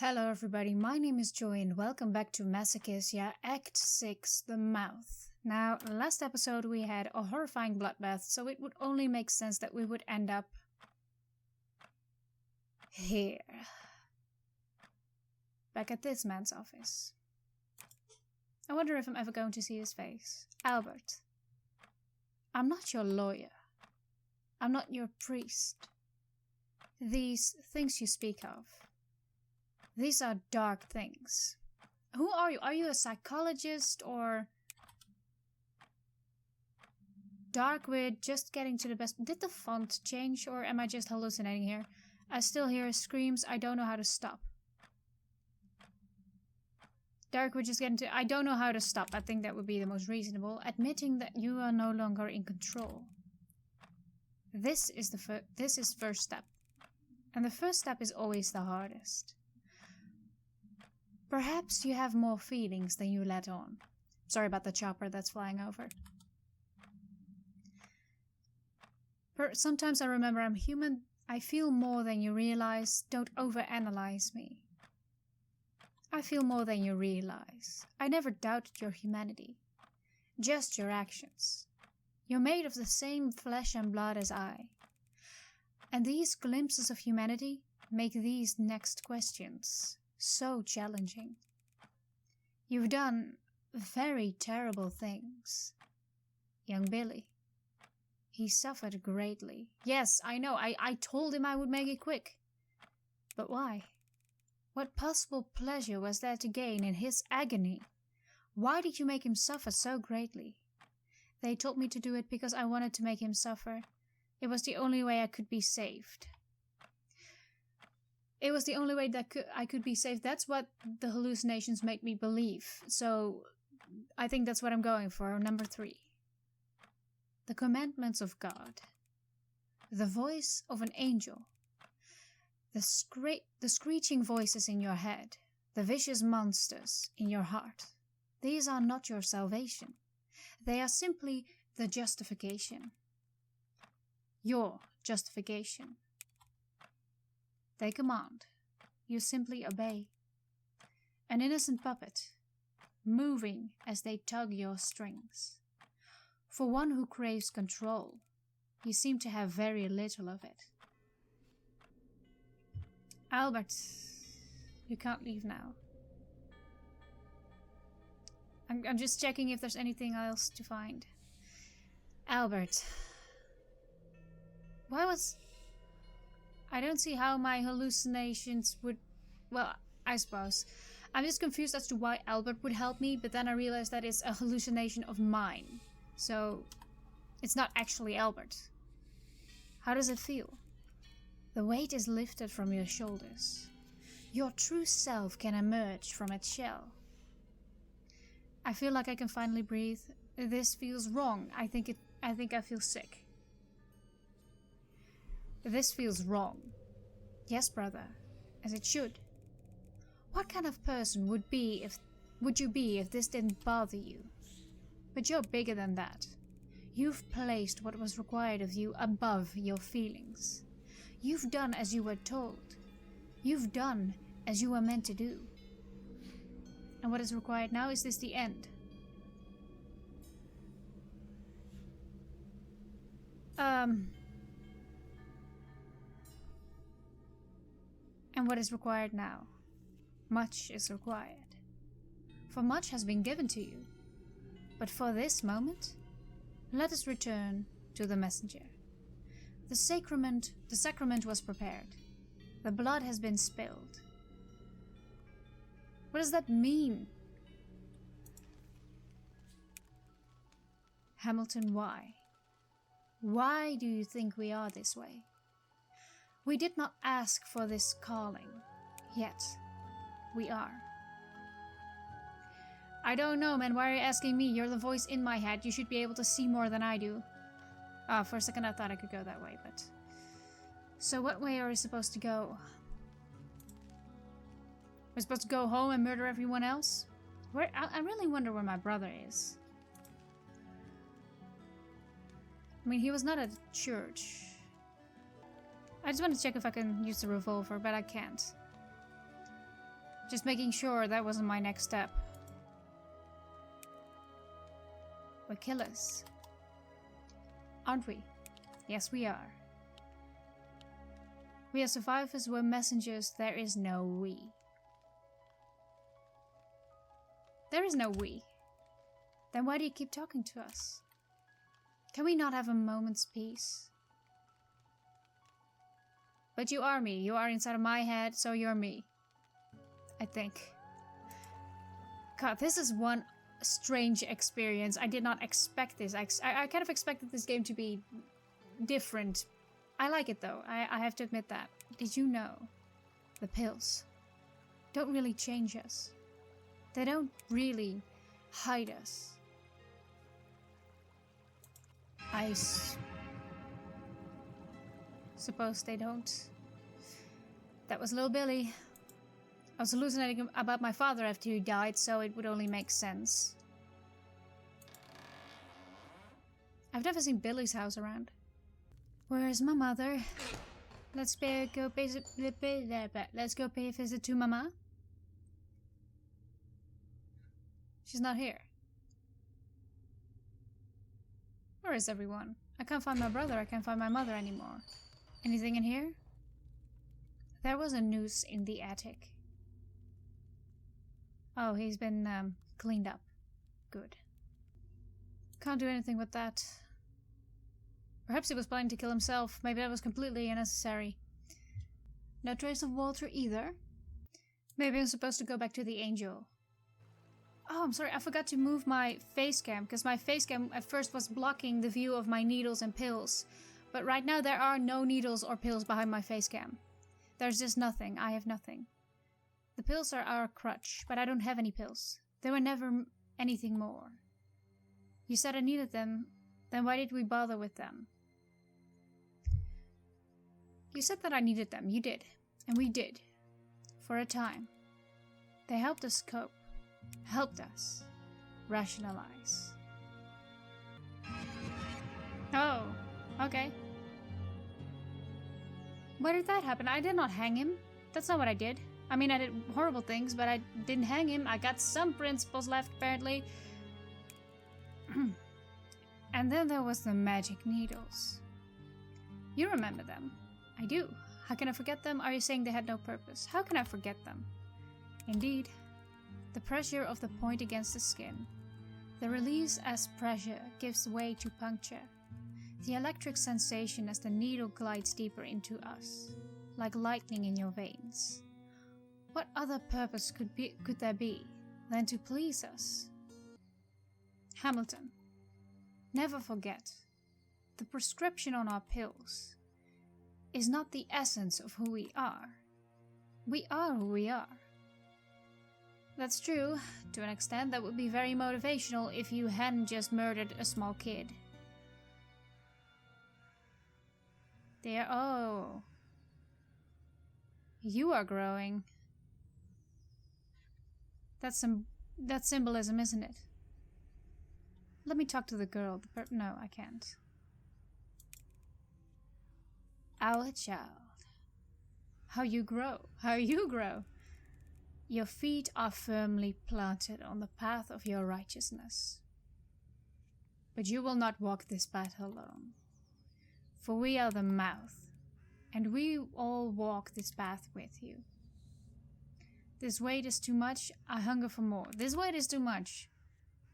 Hello everybody, my name is Joy and welcome back to MASOCHISIA Act 6, The Mouth. Now, last episode we had a horrifying bloodbath, so it would only make sense that we would end up here. Back at this man's office. I wonder if I'm ever going to see his face. Albert, I'm not your lawyer. I'm not your priest. These things you speak of, these are dark things. Who are you? Are you a psychologist or dark with just getting to the best? Did the font change or am I just hallucinating here? I still hear screams. I don't know how to stop. Dark with just getting to... I don't know how to stop. I think that would be the most reasonable. Admitting that you are no longer in control. This is first step. And the first step is always the hardest. Perhaps you have more feelings than you let on. Sorry about the chopper that's flying over. Sometimes I remember I'm human. I feel more than you realize. Don't overanalyze me. I feel more than you realize. I never doubted your humanity. Just your actions. You're made of the same flesh and blood as I. And these glimpses of humanity make these next questions so challenging. You've done very terrible things. Young Billy. He suffered greatly. Yes, I know, I told him I would make it quick. But why? What possible pleasure was there to gain in his agony? Why did you make him suffer so greatly? They told me to do it because I wanted to make him suffer. It was the only way I could be saved. It was the only way that I could be saved. That's what the hallucinations make me believe. So I think that's what I'm going for. Number 3. The commandments of God. The voice of an angel. The screeching voices in your head. The vicious monsters in your heart. These are not your salvation. They are simply the justification. Your justification. They command. You simply obey. An innocent puppet, moving as they tug your strings. For one who craves control, you seem to have very little of it. Albert, you can't leave now. I'm just checking if there's anything else to find. Albert. I don't see how my hallucinations would... Well, I suppose. I'm just confused as to why Albert would help me, but then I realized that it's a hallucination of mine. So, it's not actually Albert. How does it feel? The weight is lifted from your shoulders. Your true self can emerge from its shell. I feel like I can finally breathe. This feels wrong. I think I feel sick. This feels wrong. Yes, brother, as it should. What kind of person would you be if this didn't bother you? But you're bigger than that. You've placed what was required of you above your feelings. You've done as you were told. You've done as you were meant to do. And what is required now? Is this the end? And what is required now? Much is required. For much has been given to you. But for this moment, let us return to the messenger. The sacrament was prepared. The blood has been spilled. What does that mean? Hamilton, why? Why do you think we are this way? We did not ask for this calling, yet we are. I don't know, man. Why are you asking me? You're the voice in my head. You should be able to see more than I do. For a second I thought I could go that way, but... So what way are we supposed to go? We're supposed to go home and murder everyone else? I really wonder where my brother is. I mean, he was not at church. I just want to check if I can use the revolver, but I can't. Just making sure that wasn't my next step. We're killers. Aren't we? Yes, we are. We are survivors, we're messengers, there is no we. There is no we. Then why do you keep talking to us? Can we not have a moment's peace? But you are me. You are inside of my head, so you're me. I think. God, this is one strange experience. I did not expect this. I kind of expected this game to be different. I like it though. I have to admit that. Did you know the pills don't really change us? They don't really hide us. I suppose they don't. That was little Billy. I was hallucinating about my father after he died, so it would only make sense. I've never seen Billy's house around. Where's my mother? Let's go pay a visit to Mama. She's not here. Where is everyone? I can't find my brother, I can't find my mother anymore. Anything in here? There was a noose in the attic. Oh, he's been cleaned up. Good. Can't do anything with that. Perhaps he was planning to kill himself. Maybe that was completely unnecessary. No trace of Walter either. Maybe I'm supposed to go back to the angel. Oh, I'm sorry, I forgot to move my face cam, because my face cam at first was blocking the view of my needles and pills. But right now there are no needles or pills behind my face cam. There's just nothing. I have nothing. The pills are our crutch, but I don't have any pills. There were never anything more. You said I needed them, then why did we bother with them? You said that I needed them, you did. And we did. For a time. They helped us cope. Helped us rationalize. Oh, okay. Where did that happen? I did not hang him. That's not what I did. I mean, I did horrible things, but I didn't hang him. I got some principles left, apparently. And then there was the magic needles. You remember them. I do. How can I forget them? Are you saying they had no purpose? How can I forget them? Indeed. The pressure of the point against the skin. The release as pressure gives way to puncture. The electric sensation as the needle glides deeper into us, like lightning in your veins. What other purpose could there be than to please us? Hamilton, never forget, the prescription on our pills is not the essence of who we are. We are who we are. That's true. To an extent, that would be very motivational if you hadn't just murdered a small kid. There, oh. You are growing. That's symbolism, isn't it? Let me talk to the girl. No, I can't. Our child. How you grow. How you grow. Your feet are firmly planted on the path of your righteousness. But you will not walk this path alone. For we are the mouth, and we all walk this path with you. This weight is too much, I hunger for more. This weight is too much.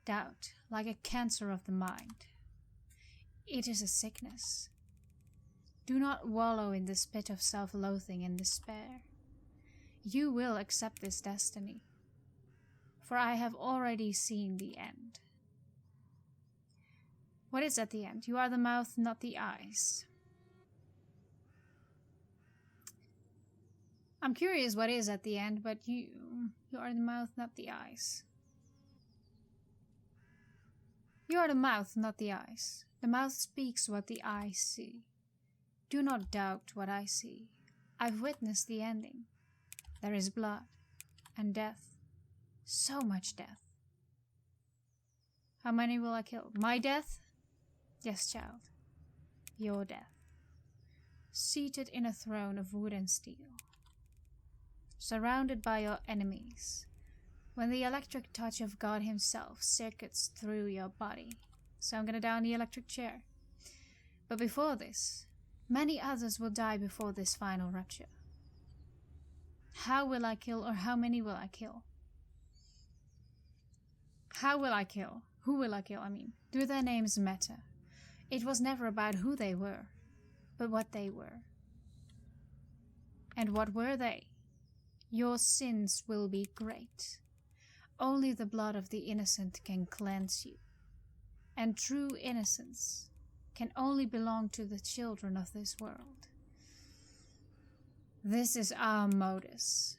Doubt, like a cancer of the mind. It is a sickness. Do not wallow in the spit of self-loathing and despair. You will accept this destiny, for I have already seen the end. What is at the end? You are the mouth, not the eyes. I'm curious what is at the end, but you are the mouth, not the eyes. You are the mouth, not the eyes. The mouth speaks what the eyes see. Do not doubt what I see. I've witnessed the ending. There is blood and death. So much death. How many will I kill? My death? Yes, child. Your death. Seated in a throne of wood and steel. surrounded by your enemies, when the electric touch of God himself circuits through your body. So I'm gonna down the electric chair. But before this, many others will die before this final rupture. How will I kill, or how many will I kill? How will I kill? Who will I kill, I mean? Do their names matter? It was never about who they were, but what they were. And what were they? Your sins will be great. Only the blood of the innocent can cleanse you. And true innocence can only belong to the children of this world. This is our modus.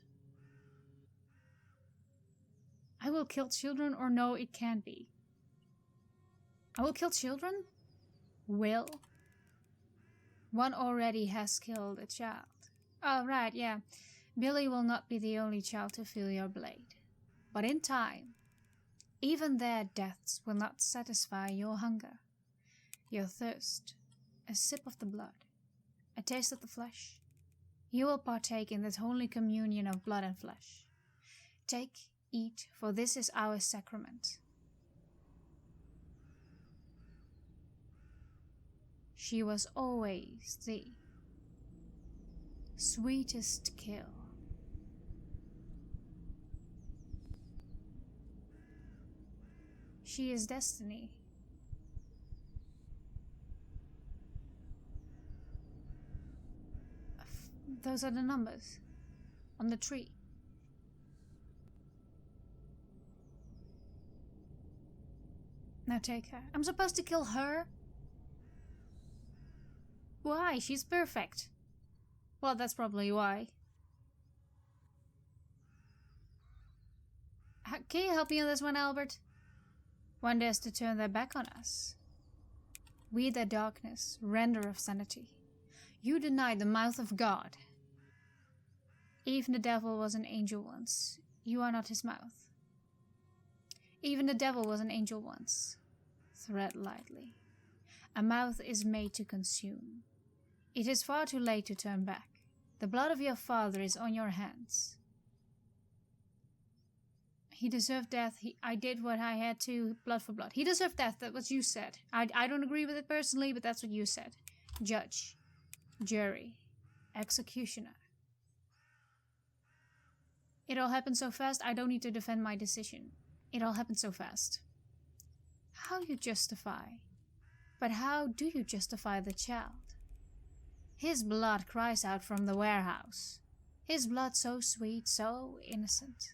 I will kill children, or no, it can't be. I will kill children? Will? One already has killed a child. Oh, right, yeah. Billy will not be the only child to feel your blade. But in time, even their deaths will not satisfy your hunger, your thirst, a sip of the blood, a taste of the flesh. You will partake in this holy communion of blood and flesh. Take, eat, for this is our sacrament. She was always the sweetest kill. She is destiny. Those are the numbers on the tree. Now take her. I'm supposed to kill her? Why? She's perfect. Well, that's probably why. Can you help me on this one, Albert? One dares to turn their back on us. We, the darkness, render of sanity. You deny the mouth of God. Even the devil was an angel once. You are not his mouth. Even the devil was an angel once. Tread lightly. A mouth is made to consume. It is far too late to turn back. The blood of your father is on your hands. He deserved death. I did what I had to. Blood for blood. He deserved death. That's what you said. I don't agree with it personally, but that's what you said. Judge. Jury. Executioner. It all happened so fast, I don't need to defend my decision. It all happened so fast. How you justify? But how do you justify the child? His blood cries out from the warehouse. His blood so sweet, so innocent.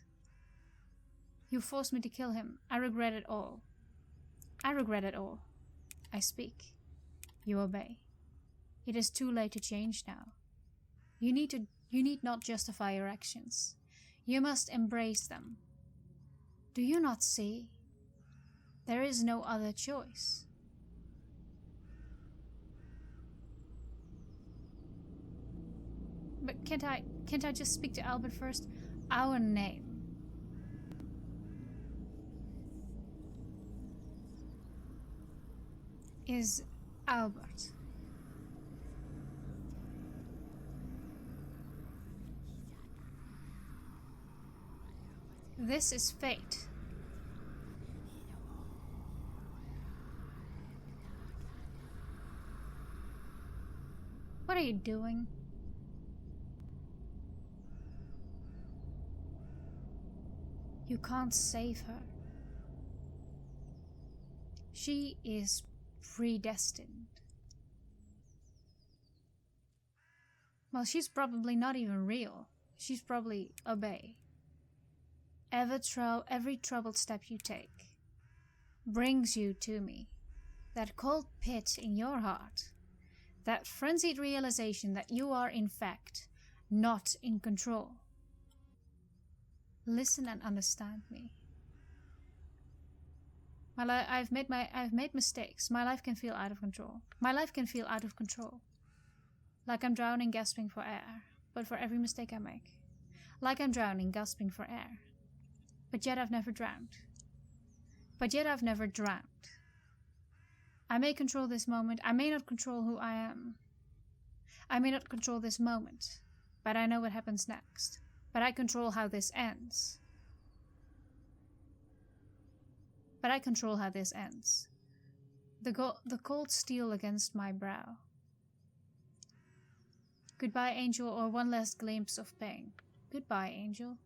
You forced me to kill him. I regret it all. I regret it all. I speak. You obey. It is too late to change now. You need not justify your actions. You must embrace them. Do you not see? There is no other choice. But can't I just speak to Albert first? Our name. Is Albert. This is fate. What are you doing? You can't save her. She is predestined. Well, she's probably not even real. She's probably obey. Every troubled step you take brings you to me. That cold pit in your heart. That frenzied realization that you are in fact not in control. Listen and understand me. I've made mistakes. My life can feel out of control. My life can feel out of control. Like I'm drowning, gasping for air. But for every mistake I make. Like I'm drowning, gasping for air. But yet I've never drowned. But yet I've never drowned. I may control this moment. I may not control who I am. I may not control this moment. But I know what happens next. But I control how this ends. The cold steel against my brow. Goodbye, angel, or one last glimpse of pain. Goodbye, angel.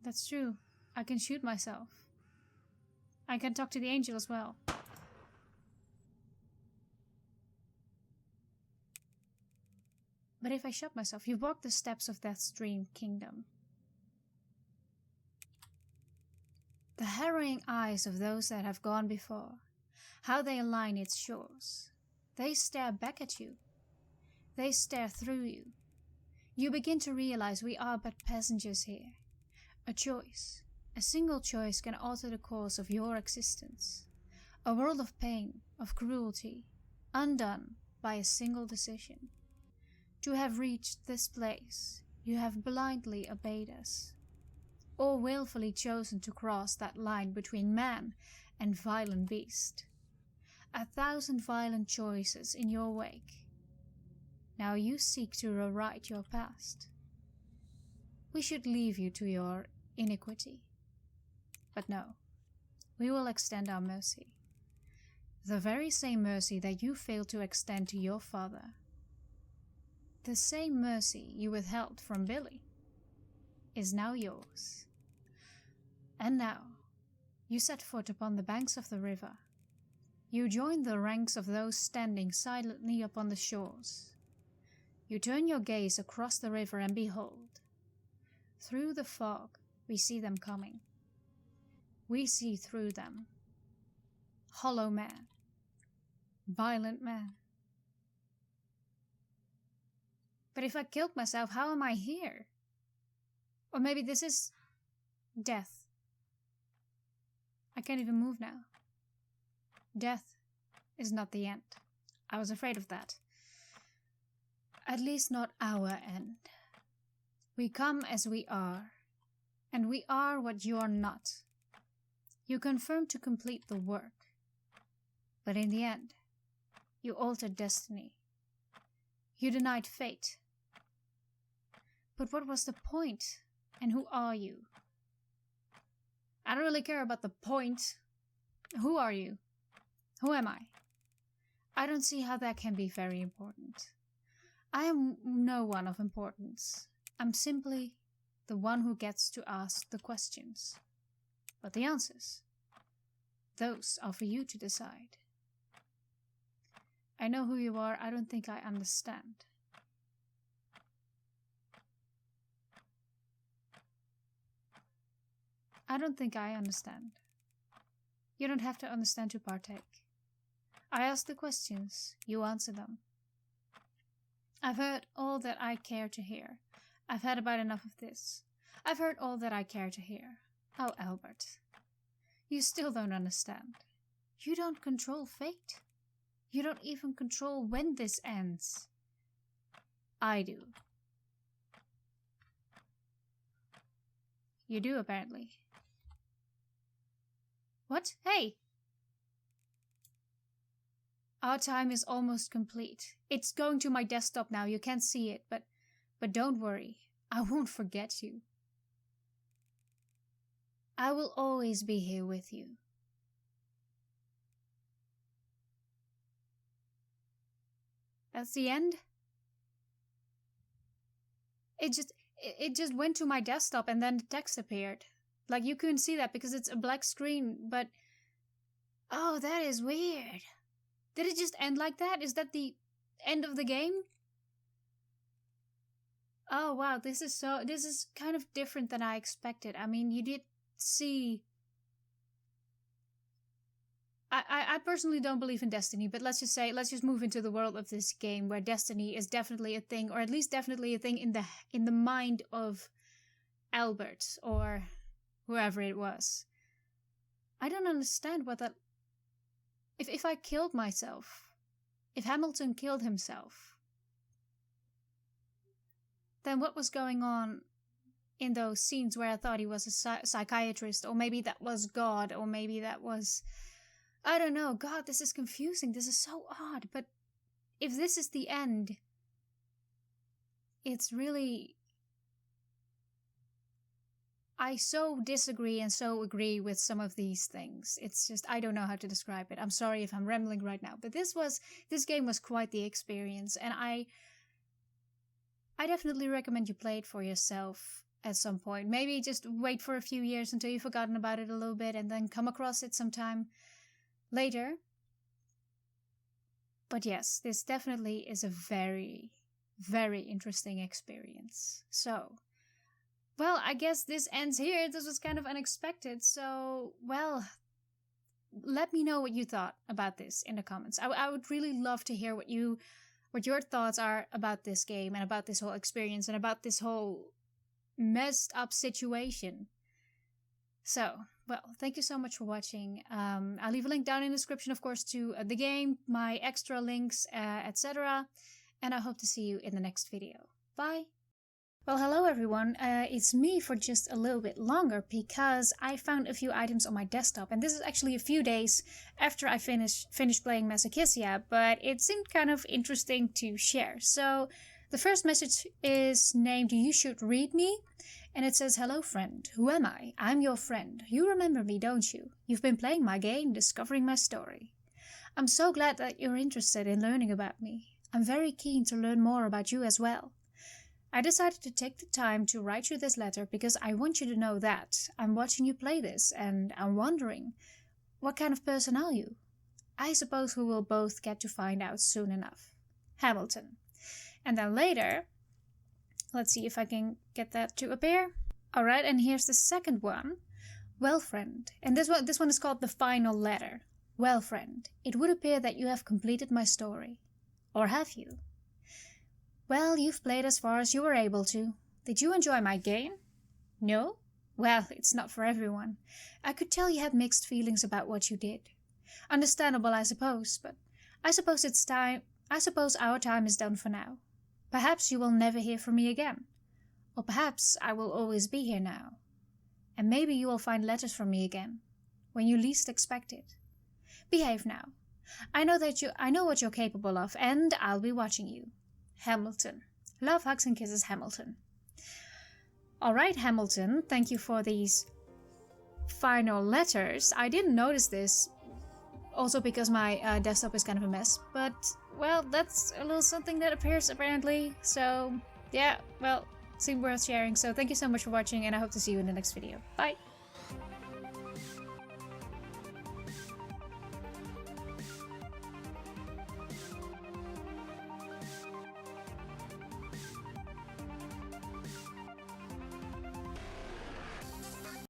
That's true. I can shoot myself. I can talk to the angel as well. But if I shot myself, you walk the steps of Death's dream kingdom. The harrowing eyes of those that have gone before, how they line its shores. They stare back at you. They stare through you. You begin to realize we are but passengers here. A choice, a single choice can alter the course of your existence. A world of pain, of cruelty, undone by a single decision. To have reached this place, you have blindly obeyed us, or willfully chosen to cross that line between man and violent beast. 1,000 violent choices in your wake. Now you seek to rewrite your past. We should leave you to your iniquity. But no, we will extend our mercy. The very same mercy that you failed to extend to your father. The same mercy you withheld from Billy is now yours. And now, you set foot upon the banks of the river. You join the ranks of those standing silently upon the shores. You turn your gaze across the river and behold, through the fog we see them coming. We see through them. Hollow man. Violent man. But if I killed myself, how am I here? Or maybe this is death. I can't even move now. Death is not the end. I was afraid of that. At least not our end. We come as we are, and we are what you are not. You confirmed to complete the work, but in the end, you altered destiny. You denied fate. But what was the point, and who are you? I don't really care about the point. Who are you? Who am I? I don't see how that can be very important. I am no one of importance. I'm simply the one who gets to ask the questions. But the answers, those are for you to decide. I know who you are. I don't think I understand. I don't think I understand. You don't have to understand to partake. I ask the questions, you answer them. I've heard all that I care to hear. I've had about enough of this. I've heard all that I care to hear. Oh, Albert. You still don't understand. You don't control fate. You don't even control when this ends. I do. You do, apparently. What? Hey! Our time is almost complete. It's going to my desktop now. You can't see it, but don't worry. I won't forget you. I will always be here with you. That's the end? It just went to my desktop and then the text appeared. Like, you couldn't see that because it's a black screen, but... Oh, that is weird. Did it just end like that? Is that the end of the game? Oh, wow, this is kind of different than I expected. I mean, you did see... I personally don't believe in destiny, but let's just move into the world of this game where destiny is definitely a thing, or at least definitely a thing in the mind of Albert, or whoever it was. I don't understand what that... If I killed myself, if Hamilton killed himself, then what was going on in those scenes where I thought he was a psychiatrist, or maybe that was God, or maybe that was... I don't know. God, this is confusing. This is so odd. But if this is the end, it's really I so disagree and so agree with some of these things. It's just, I don't know how to describe it. I'm sorry if I'm rambling right now, but this game was quite the experience, and I definitely recommend you play it for yourself at some point. Maybe just wait for a few years until you've forgotten about it a little bit and then come across it sometime later. But yes, this definitely is a very, very interesting experience. So, well, I guess this ends here. This was kind of unexpected. So, well, let me know what you thought about this in the comments. I would really love to hear what your thoughts are about this game and about this whole experience and about this whole messed up situation. So, well, thank you so much for watching. I'll leave a link down in the description, of course, to the game, my extra links, etc. And I hope to see you in the next video. Bye! Well, hello everyone. It's me for just a little bit longer because I found a few items on my desktop, and this is actually a few days after I finished playing MASOCHISIA, but it seemed kind of interesting to share. So the first message is named "You Should Read Me," and it says, "Hello friend, who am I? I'm your friend. You remember me, don't you? You've been playing my game, discovering my story. I'm so glad that you're interested in learning about me. I'm very keen to learn more about you as well. I decided to take the time to write you this letter because I want you to know that I'm watching you play this and I'm wondering, what kind of person are you? I suppose we will both get to find out soon enough. Hamilton." And then later, let's see if I can get that to appear. Alright, and here's the second one. "Well friend," and this one is called the final letter. "Well friend, it would appear that you have completed my story. Or have you? Well, you've played as far as you were able to. Did you enjoy my game? No? Well, it's not for everyone. I could tell you had mixed feelings about what you did. Understandable, I suppose, but I suppose it's time. I suppose our time is done for now. Perhaps you will never hear from me again. Or perhaps I will always be here now. And maybe you will find letters from me again, when you least expect it. Behave now. I know what you're capable of, and I'll be watching you. Hamilton. Love, hugs and kisses, Hamilton." Alright, Hamilton, thank you for these final letters. I didn't notice this, also because my desktop is kind of a mess, but, well, that's a little something that appears apparently. So, yeah, well, seemed worth sharing. So thank you so much for watching, and I hope to see you in the next video. Bye!